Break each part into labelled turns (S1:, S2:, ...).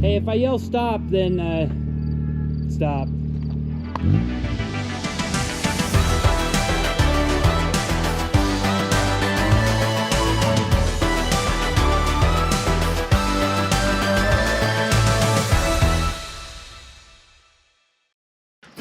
S1: Hey, if I yell stop, then stop.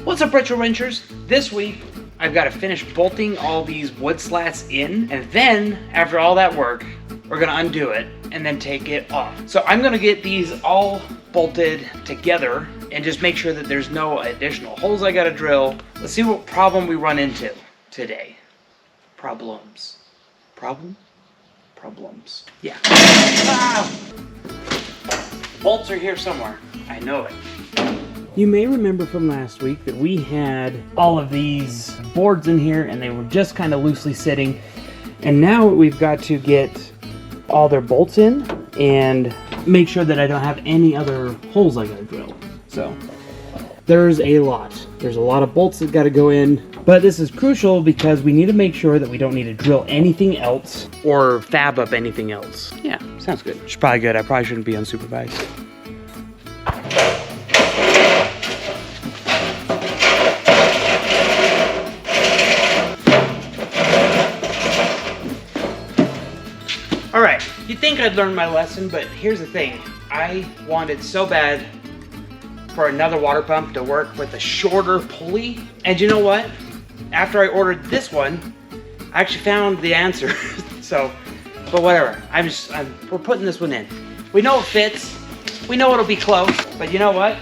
S1: What's up, retro wrenchers? This week I've got to finish bolting all these wood slats in, and then after all that work we're gonna undo it and then take it off. So I'm gonna get these all bolted together and just make sure that there's no additional holes I gotta drill. Let's see what problem we run into today. Problems. Problems. Yeah. Ah! Bolts are here somewhere. I know it. You may remember from last week that we had all of these boards in here and they were just kind of loosely sitting. And now we've got to get all their bolts in and make sure that I don't have any other holes I gotta drill. So there's a lot of bolts that gotta go in, but this is crucial because we need to make sure that we don't need to drill anything else or fab up anything else. Yeah, sounds good. It's probably good. I probably shouldn't be unsupervised. Alright, you'd think I'd learned my lesson, but here's the thing. I wanted so bad for another water pump to work with a shorter pulley. And you know what? After I ordered this one, I actually found the answer. So, but whatever. We're putting this one in. We know it fits. We know it'll be close, but you know what?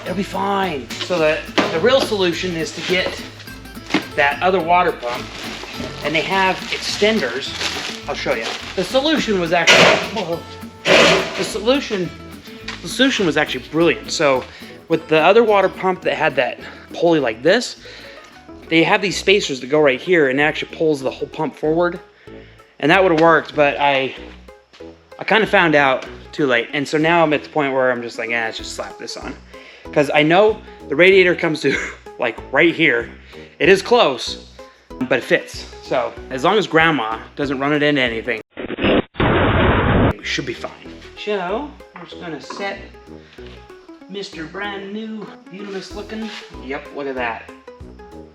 S1: It'll be fine. So the real solution is to get that other water pump, and they have extenders. I'll show you. The solution was actually, the solution was actually brilliant. So with the other water pump that had that pulley like this, they have these spacers that go right here and it actually pulls the whole pump forward. And that would have worked, but I kind of found out too late. And so now I'm at the point where I'm just like, let's just slap this on. Because I know the radiator comes to like right here. It is close, but it fits. So as long as grandma doesn't run it into anything, we should be fine. So we're just gonna set Mr. Brand New, beautiful looking. Yep, look at that.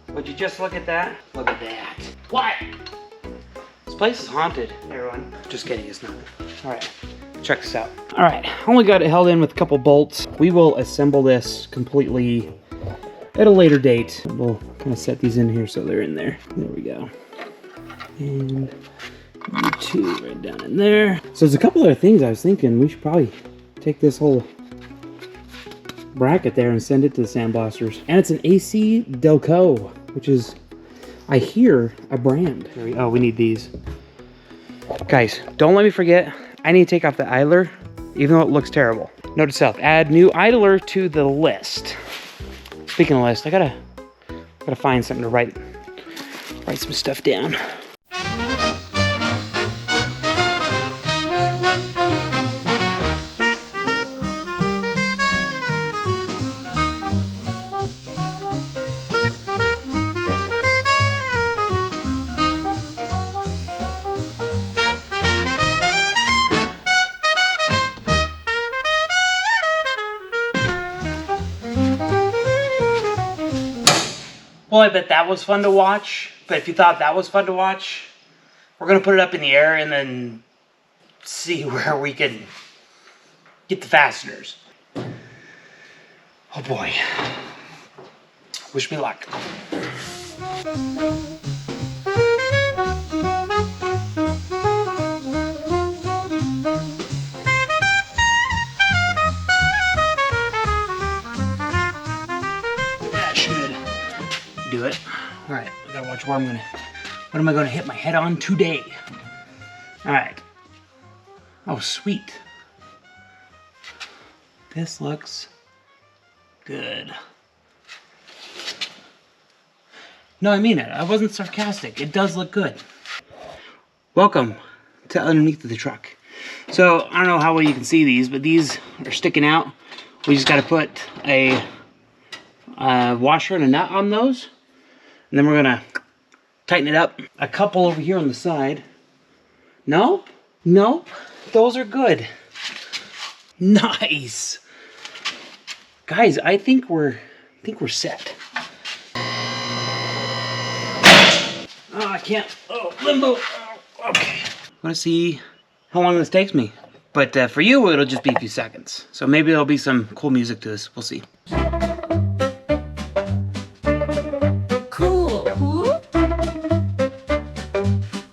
S1: Would you just look at that? Look at that. What? This place is haunted, everyone. Just kidding, it's not. All right, check this out. All right, only got it held in with a couple bolts. We will assemble this completely at a later date. We'll kind of set these in here so they're in there. There we go. And you two right down in there. So there's a couple other things I was thinking. We should probably take this whole bracket there and send it to the sandblasters. And it's an AC Delco, which is, I hear, a brand. Oh, we need these. Guys, don't let me forget. I need to take off the idler, even though it looks terrible. Note to self, add new idler to the list. Speaking of list, I gotta find something to write some stuff down. Well, I bet that was fun to watch, but if you thought that was fun to watch, we're going to put it up in the air and then see where we can get the fasteners. Oh boy. Wish me luck. Do it. All right, I gotta watch what am I gonna hit my head on today? All right. Oh, sweet. This looks good. No, I mean it. I wasn't sarcastic. It does look good. Welcome to underneath of the truck. So, I don't know how well you can see these, but these are sticking out. We just gotta put a washer and a nut on those. And then we're gonna tighten it up. A couple over here on the side. Nope. Those are good. Nice. Guys, I think we're set. Oh, I can't. Oh, limbo. Oh, okay. I'm gonna see how long this takes me. But for you, it'll just be a few seconds. So maybe there'll be some cool music to this. We'll see.
S2: Cool.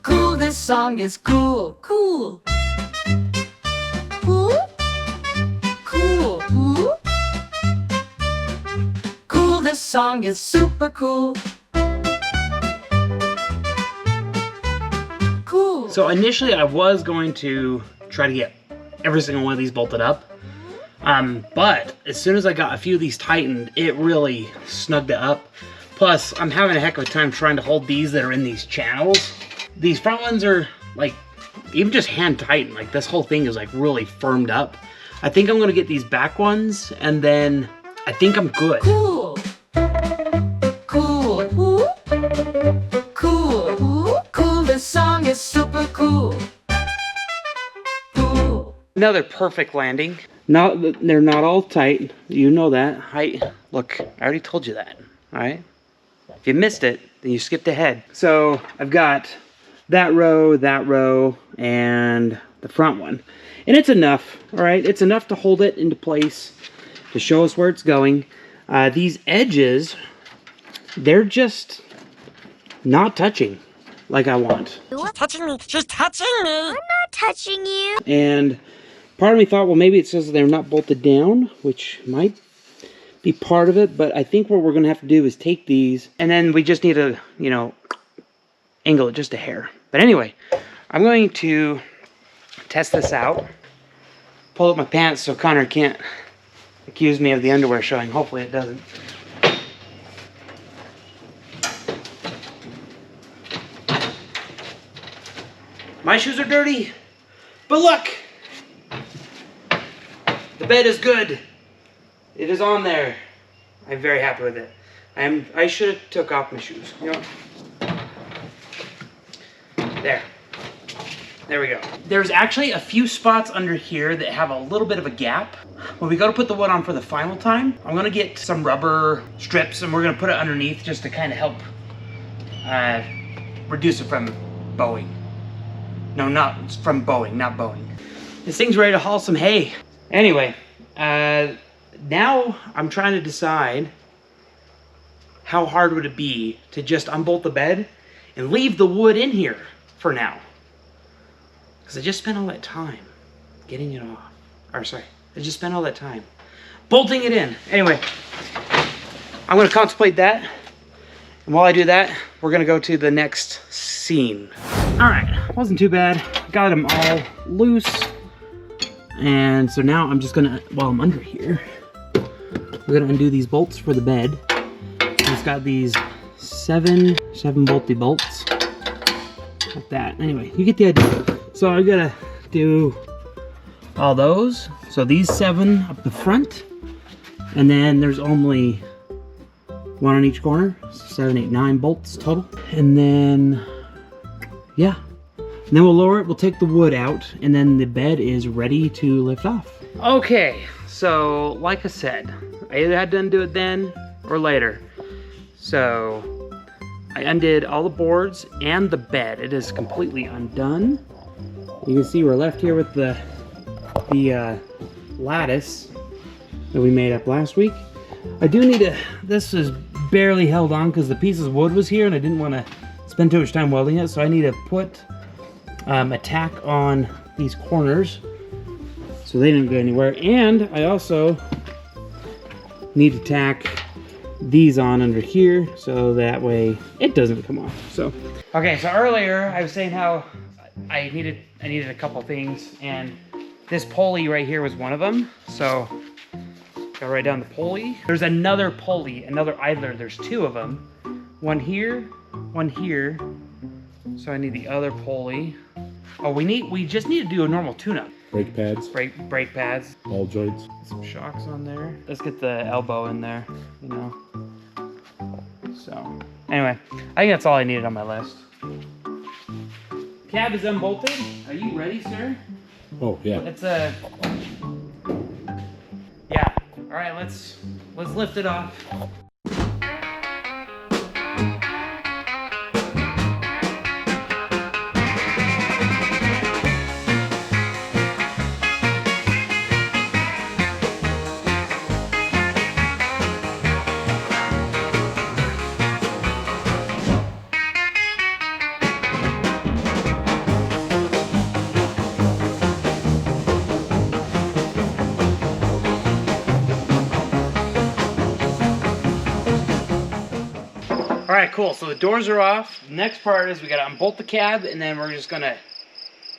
S2: Cool, this song is cool. Cool. Cool. Cool, this song is super cool. Cool.
S1: So initially I was going to try to get every single one of these bolted up. But as soon as I got a few of these tightened, it really snugged it up. Plus, I'm having a heck of a time trying to hold these that are in these channels. These front ones are like, even just hand tightened, like this whole thing is like really firmed up. I think I'm gonna get these back ones and then I think I'm good.
S2: Cool. Cool. Cool. Cool, this song is super cool. Cool.
S1: Another perfect landing. They're not all tight. You know that. Look, I already told you that. All right. If you missed it, then you skipped ahead. So I've got that row, and the front one, and it's enough. All right, it's enough to hold it into place, to show us where it's going. These edges, they're just not touching like I want.
S3: She's touching me. She's touching me. I'm not touching you.
S1: And part of me thought, well, maybe it says they're not bolted down, which might be part of it, but I think what we're going to have to do is take these, and then we just need to, you know, angle it just a hair. But anyway, I'm going to test this out. Pull up my pants so Connor can't accuse me of the underwear showing. Hopefully it doesn't. My shoes are dirty, but look! The bed is good. It is on there. I'm very happy with it. I should have took off my shoes. You know? There we go. There's actually a few spots under here that have a little bit of a gap. When we go to put the wood on for the final time, I'm gonna get some rubber strips and we're gonna put it underneath just to kind of help reduce it from bowing. No, not from bowing, not bowing. This thing's ready to haul some hay. Anyway, now I'm trying to decide how hard would it be to just unbolt the bed and leave the wood in here for now. Because I just spent all that time getting it off. Or sorry, I just spent all that time bolting it in. Anyway, I'm gonna contemplate that. And while I do that, we're gonna go to the next scene. All right, wasn't too bad. Got them all loose. And so now I'm just gonna, while I'm under here, we're gonna undo these bolts for the bed. It's got these seven bolty bolts, like that. Anyway, you get the idea. So I'm gonna do all those. So these 7 up the front, and then there's only 1 on each corner. 7, 8, 9 bolts total. And then, yeah. And then we'll lower it, we'll take the wood out, and then the bed is ready to lift off. Okay, so like I said, I either had to undo it then or later. So I undid all the boards and the bed. It is completely undone. You can see we're left here with the lattice that we made up last week. I do need to, this is barely held on because the piece of wood was here and I didn't want to spend too much time welding it, so I need to put a tack on these corners so they didn't go anywhere. And I also need to tack these on under here so that way it doesn't come off. So okay, so earlier I was saying how I needed a couple things, and this pulley right here was one of them. So go right down the pulley. There's another pulley, another idler. There's 2 of them. One here, one here. So I need the other pulley. Oh, we just need to do a normal tune-up.
S4: Brake pads.
S1: Brake pads.
S4: Ball joints.
S1: Some shocks on there. Let's get the elbow in there, you know. So, anyway, I think that's all I needed on my list. Cab is unbolted. Are you ready, sir?
S4: Oh, yeah.
S1: It's a All right, let's lift it off. All right, cool. So the doors are off. The next part is we gotta unbolt the cab, and then we're just gonna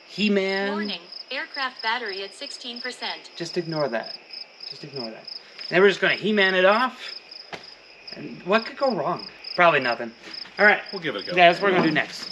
S1: He-Man.
S4: Warning, aircraft battery at 16%.
S1: Just ignore that. Just ignore that. Then we're just gonna He-Man it off. And what could go wrong? Probably nothing. All right.
S5: We'll give it a go.
S1: Yeah, that's what we're gonna do next.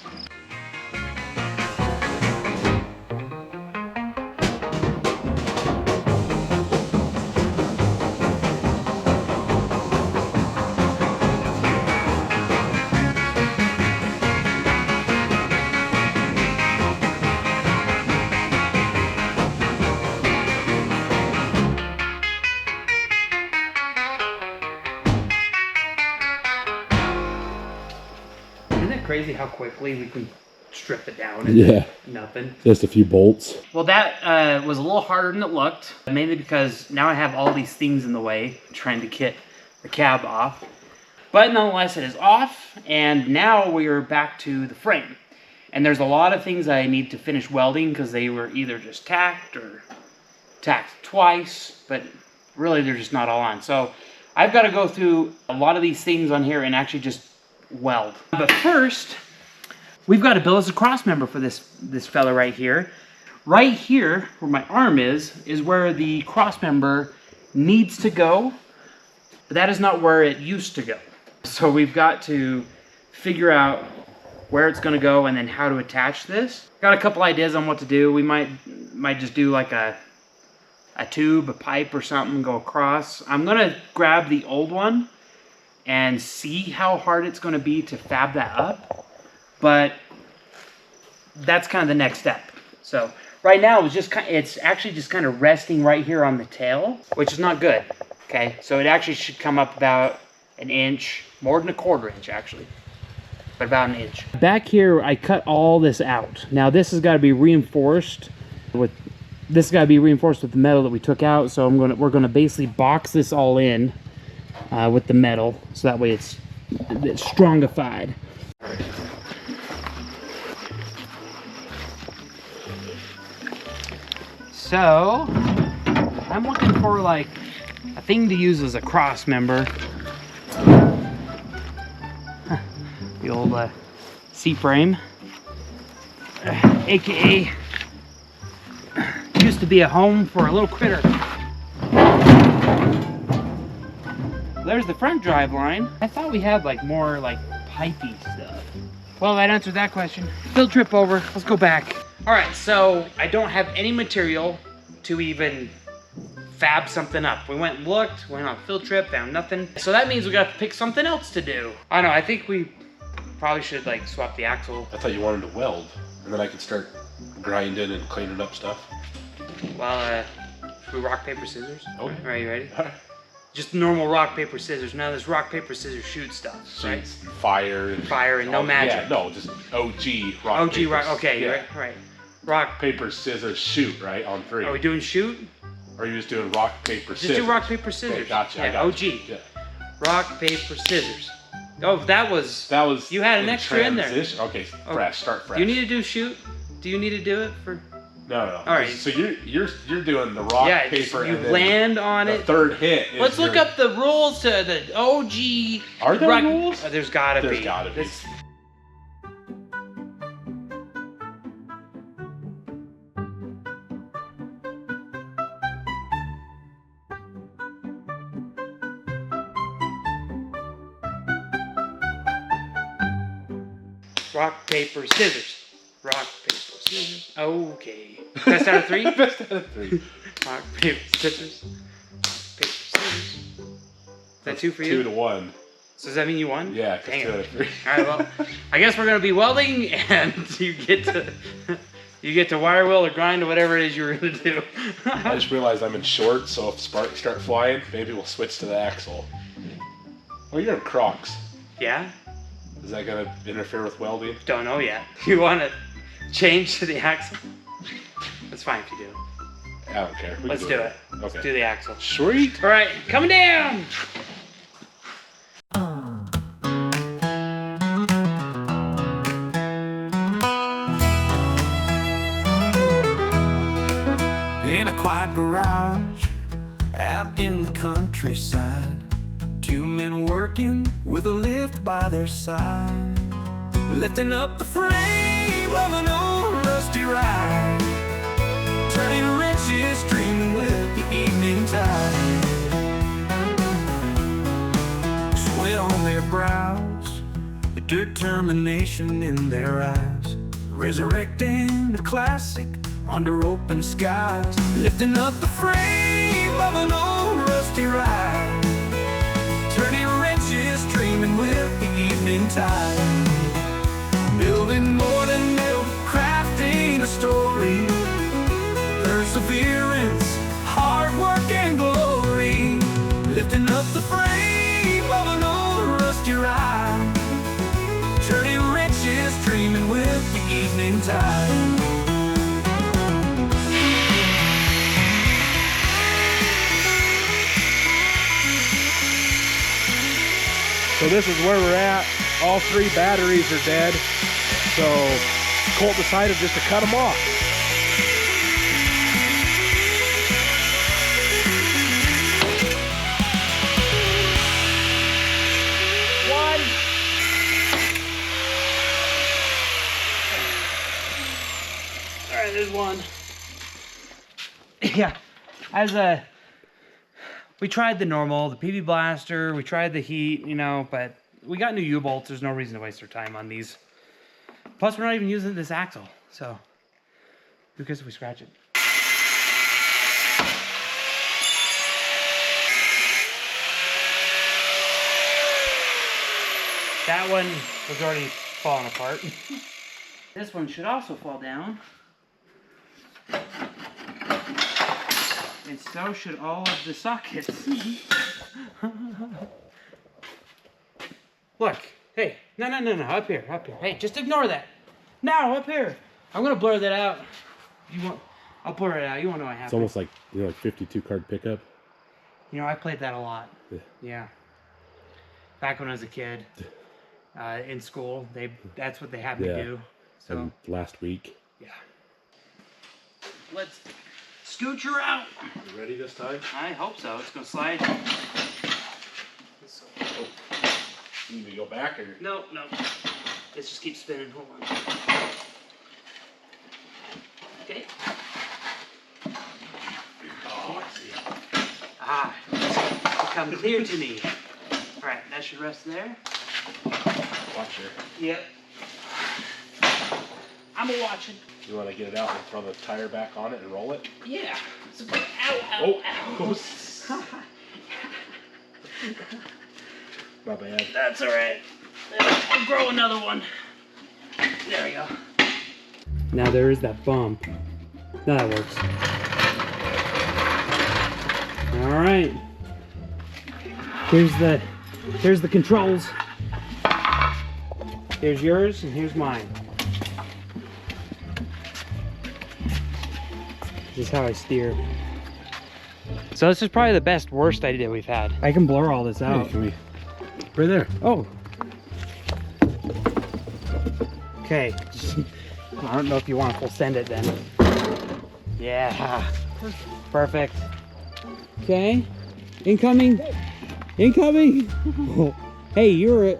S1: Crazy how quickly we can strip it down and
S5: Yeah.
S1: nothing.
S5: Just a few bolts.
S1: Well, that was a little harder than it looked, mainly because now I have all these things in the way trying to get the cab off. But nonetheless, it is off, and now we are back to the frame. And there's a lot of things I need to finish welding because they were either just tacked or tacked twice, but really they're just not all on. So I've got to go through a lot of these things on here and actually just weld. But first, we've got to build us a cross member for this fella right here. Right here, where my arm is where the cross member needs to go, but that is not where it used to go. So we've got to figure out where it's going to go and then how to attach this. Got a couple ideas on what to do. We might just do like a tube, a pipe or something, go across. I'm going to grab the old one and see how hard it's going to be to fab that up, but that's kind of the next step. So right now it's actually just kind of resting right here on the tail, which is not good. Okay, so it actually should come up about an inch, more than a quarter inch actually, but about an inch. Back here, I cut all this out. Now this has got to be reinforced with the metal that we took out. So we're gonna basically box this all in with the metal, so that way it's strongified. So I'm looking for like a thing to use as a cross member. The old C-frame, aka used to be a home for a little critter. There's the front drive line. I thought we had like more like pipey stuff. Well, that answered that question. Field trip over. Let's go back. All right, so I don't have any material to even fab something up. We went and looked, went on a field trip, found nothing. So that means we got to pick something else to do. I don't know, I think we probably should like swap the axle.
S5: I thought you wanted to weld, and then I could start grinding and cleaning up stuff.
S1: Well, should we rock, paper, scissors?
S5: Okay.
S1: All right, you ready?
S5: All right.
S1: Just normal rock, paper, scissors. None of this rock, paper, scissors, shoot stuff, right?
S5: Shoots and fire and
S1: No magic.
S5: Yeah, no, just OG rock.
S1: OG
S5: paper,
S1: rock, okay,
S5: yeah.
S1: right. Rock.
S5: Paper, scissors, shoot, right? On 3.
S1: Are we doing shoot?
S5: Or are you just doing rock, paper, scissors?
S1: Just do rock, paper, scissors.
S5: Okay, gotcha.
S1: Yeah,
S5: I got
S1: OG.
S5: you. Yeah.
S1: Rock, paper, scissors. Oh, that was.
S5: You
S1: had an extra in there.
S5: Okay, fresh. Start fresh.
S1: Do you need to do shoot? Do you need to do it for?
S5: No.
S1: All right.
S5: So you're doing the rock, paper,
S1: you
S5: and then
S1: land on
S5: the
S1: it.
S5: third hit.
S1: Let's look up the rules to the OG.
S5: Are there rules?
S1: There's gotta be.
S5: There's gotta be.
S1: Rock, paper, scissors. Rock, paper, scissors. Okay. Best out of 3?
S5: Best out of 3.
S1: Rock, paper, scissors. Paper, scissors. Is that 2 for you?
S5: 2 to 1.
S1: So does that mean you won?
S5: Yeah,
S1: dang
S5: 2 out of 3.
S1: All right, well, I guess we're gonna be welding, and you get You get to wire wheel or grind or whatever it is you're gonna do.
S5: I just realized I'm in shorts, so if sparks start flying, maybe we'll switch to the axle. Oh, you're in Crocs.
S1: Yeah?
S5: Is that gonna interfere with welding?
S1: Don't know yet. You want to change to the axle? That's fine if you do.
S5: I don't care. We
S1: Let's
S5: can
S1: do it.
S5: Okay.
S1: Let's do the axle.
S5: Sweet.
S1: All right, coming down.
S2: In a quiet garage, out in the countryside, two men working with a lift by their side, lifting up the frame of an old rusty ride, turning wrenches, dreaming with the evening tide. Sweat on their brows, the determination in their eyes, resurrecting the classic under open skies, lifting up the frame of an old rusty ride, turning wrenches, dreaming with the evening tide, building more than milk, crafting a story, perseverance, hard work and glory, lifting up the frame of an old rusty ride, turning wrenches, dreaming with the evening tide.
S5: So this is where we're at. All three batteries are dead. So Colt decided just to cut them off.
S1: One. All right, there's one. Yeah, we tried the normal, the PB Blaster, we tried the heat, you know, but we got new U-bolts. There's no reason to waste our time on these. Plus, we're not even using this axle, so who cares if we scratch it? That one was already falling apart. This one should also fall down. And so should all of the sockets. Look, hey, no, up here. Hey, just ignore that. Now, up here. I'm gonna blur that out. I'll blur it out. You won't know what happened.
S5: It's almost like, you know, like 52 card pickup.
S1: You know, I played that a lot. Yeah. Back when I was a kid, in school, that's what they had me do. So
S5: And last week.
S1: yeah. Let's scooch her out.
S5: You ready this time?
S1: I hope so. It's gonna slide.
S5: Oh. You need to go back or?
S1: No. Let's just keep spinning. Hold on. Okay.
S5: Oh, I see.
S1: Ah, it's become clear to me. All right, that should rest there.
S5: Watch her.
S1: Yep. I'm a watching.
S5: You want to get it out and throw the tire back on it and roll it?
S1: Yeah. Ow.
S5: My bad.
S1: That's all right. I'll grow another one. There we go. Now there is that bump. Now that works. All right. Here's the controls. Here's yours and here's mine. This is how I steer. So this is probably the worst idea we've had. I can blur all this out.
S5: Hey, can we? Right there.
S1: Oh. Okay. I don't know if you want to full send it then. Yeah. Perfect. Okay. Incoming. Oh. Hey, you're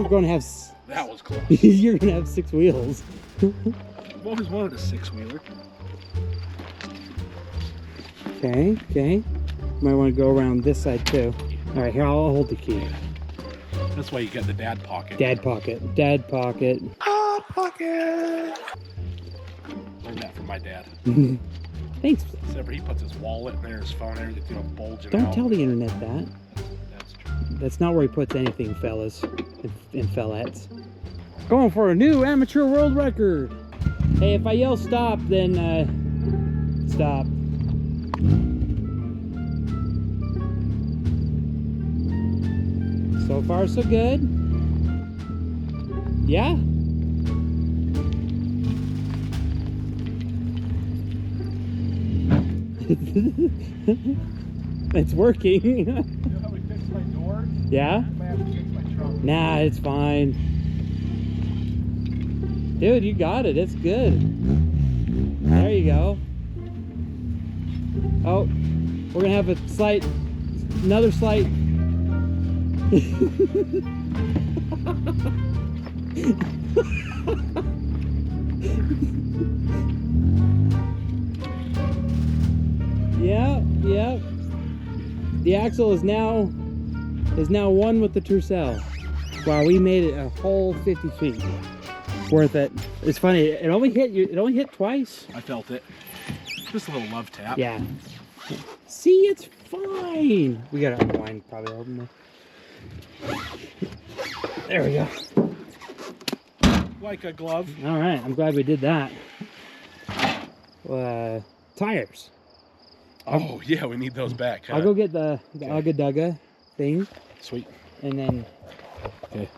S1: gonna have.
S5: That was close.
S1: You're gonna have 6 wheels.
S5: I've always wanted a 6-wheeler.
S1: Okay. Might want to go around this side too. All right, here I'll hold the key.
S5: That's why you got the dad pocket.
S1: Dad pocket.
S5: Learned that from my dad.
S1: Thanks.
S5: Except for he puts his wallet in there, his phone, everything's, you know, bulging out.
S1: Don't tell the internet that.
S5: That's true.
S1: That's not where he puts anything, fellas and fellettes. Going for a new amateur world record. Hey, if I yell stop, then stop. So far, so good. Yeah? It's working.
S5: You know how we fixed my door?
S1: Yeah?
S5: I might have to fix my trunk.
S1: Nah, it's fine. Dude, you got it. It's good. There you go. Oh, we're gonna have another slight. Yeah. The axle is now one with the Tercel. Wow, we made it a whole 50 feet. Worth it. It's funny. It only hit twice.
S5: I felt it. Just a little love tap.
S1: Yeah. See, it's fine. We gotta unwind probably a little more. There we go.
S5: Like a glove.
S1: All right. I'm glad we did that. Tires.
S5: Oh yeah, we need those back. Huh?
S1: I'll go get the Ugga Dugga thing.
S5: Sweet.
S1: And then.
S5: Okay.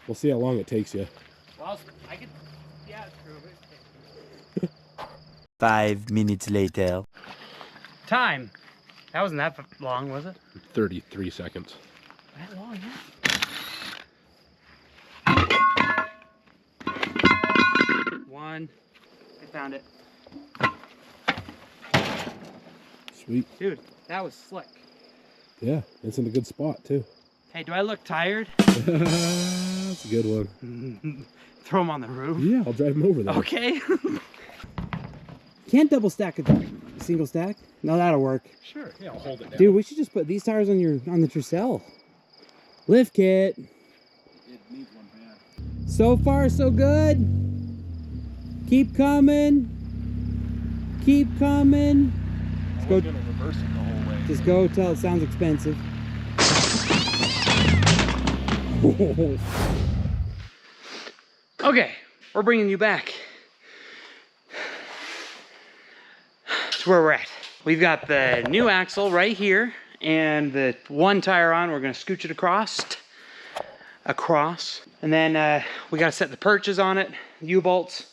S5: We'll see how long it takes you.
S1: Well, I could. Yeah, it's true.
S6: 5 minutes later.
S1: Time. That wasn't that long, was it?
S5: 33 seconds.
S1: That long, yeah. One. I found it.
S5: Sweet.
S1: Dude, that was slick.
S5: Yeah, it's in a good spot too.
S1: Hey, do I look tired?
S5: That's a good one.
S1: Throw them on the roof.
S5: Yeah, I'll drive them over there.
S1: Okay. Can't double stack a single stack? No, that'll work.
S5: Sure. Yeah, I'll hold it down.
S1: Dude, we should just put these tires on the Tercel. Lift kit.
S5: It needs one bad.
S1: So far, so good. Keep coming. Keep coming.
S5: I was gonna reverse it the whole way.
S1: Just go till it sounds expensive. Okay, we're bringing you back to where we're at. We've got the new axle right here and the one tire on. We're gonna scooch it across. And then we gotta set the perches on it, U-bolts.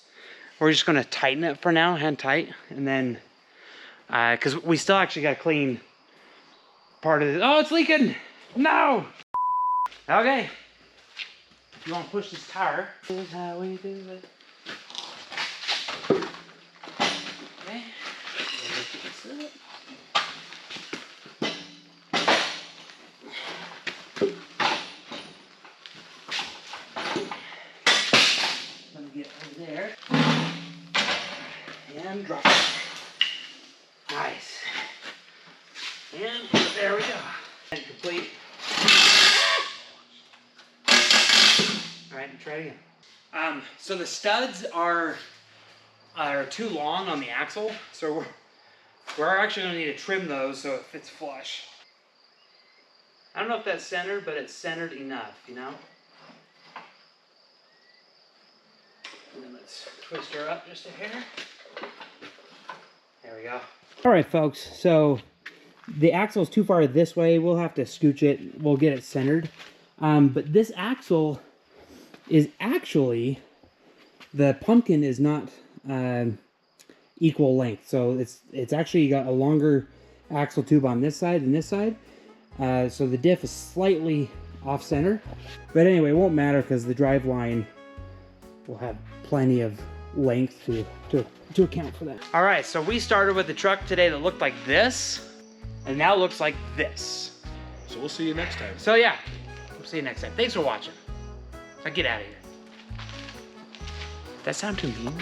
S1: We're just gonna tighten it for now, hand tight. And then, cause we still actually gotta clean part of this. Oh, it's leaking! No! Okay. You want to push this tire? This is how we do it. Okay. Let me get over there. And drop it. Nice. And there we go. And complete. All right, try it again. So the studs are too long on the axle, so we're actually gonna need to trim those so it fits flush. I don't know if that's centered, but it's centered enough, you know? And then let's twist her up just a hair. There we go. All right, folks, so the axle is too far this way. We'll have to scooch it. We'll get it centered. But this axle is actually, the pumpkin is not equal length. So it's actually got a longer axle tube on this side than this side. So the diff is slightly off center. But anyway, it won't matter because the drive line will have plenty of length to account for that. All right, so we started with the truck today that looked like this, and now looks like this.
S5: So we'll see you next time.
S1: So yeah, we'll see you next time. Thanks for watching. Now get out of here. That sound too mean?